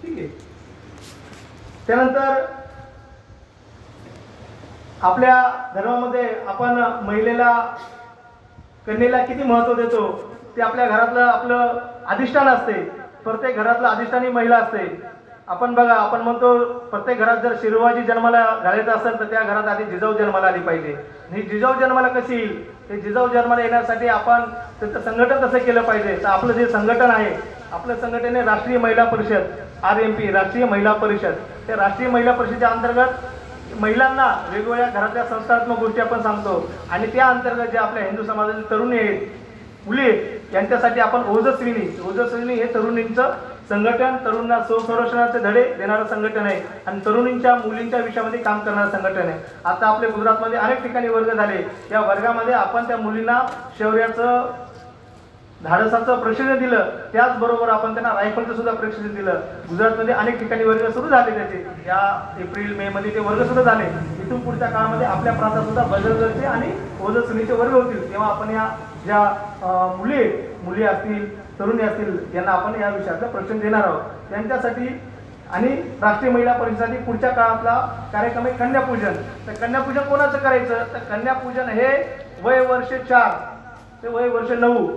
ठीक आहे। त्यानंतर आपल्या धर्मामध्ये आपण महिलेला कन्येला किती महत्त्व देतो ते आपल्या घरातलं आपलं अधिष्ठान असते। प्रत्येक घरातलं अधिष्ठानी महिला असते। आपण बघा, आपण म्हणतो प्रत्येक घरात जर शिरवाजी जन्माला घालायचं असेल तर त्या घरात आधी जिजाऊ जन्माला आली पाहिजे। ही जिजाऊ जन्माला कशी येईल? हे जिजाऊ जन्माला येण्यासाठी आपण त्याचं संघटन कसं केलं पाहिजे? तर आपलं जे संघटन आहे, आपलं संघटन आहे राष्ट्रीय महिला परिषद, RMP, राष्ट्रीय महिला परिषद। त्या राष्ट्रीय महिला परिषदेच्या अंतर्गत महिलांना वेगवेगळ्या घरातल्या संस्थात्मक गोष्टी आपण सांगतो आणि त्या अंतर्गत जे आपल्या हिंदू समाजातील तरुणी आहेत, मुली आहेत, यांच्यासाठी आपण ओजस्विनी हे तरुणींचं संघटन, तरुणांना स्वसंरक्षणाचे धडे देणारं संघटन आहे आणि तरुणींच्या मुलींच्या विषयामध्ये काम करणारं संघटन आहे। आता आपल्या गुजरातमध्ये अनेक ठिकाणी वर्ग झाले। या वर्गामध्ये आपण त्या मुलींना शौर्याचं, धाडसाचं प्रशिक्षण दिलं, त्याचबरोबर आपण त्यांना रायफलचं सुद्धा प्रशिक्षण दिलं। गुजरातमध्ये अनेक ठिकाणी वर्ग सुरू झाले त्याचे, या एप्रिल मे मध्ये ते वर्ग सुरू झाले। इथून पुढच्या काळामध्ये आपल्या प्रांतात सुद्धा बजरंगचे आणि ओजस्विनीचे वर्ग होतील। तेव्हा आपण या ज्या मुली असतील, तरुणी असतील, यांना आपण या विषयाचं प्रशिक्षण देणार आहोत त्यांच्यासाठी। आणि राष्ट्रीय महिला परिषदेसाठी पुढच्या काळातला कार्यक्रम आहे कन्यापूजन। तर कन्यापूजन कोणाचं करायचं? तर कन्यापूजन हे वय वर्ष 4 ते वय वर्ष 9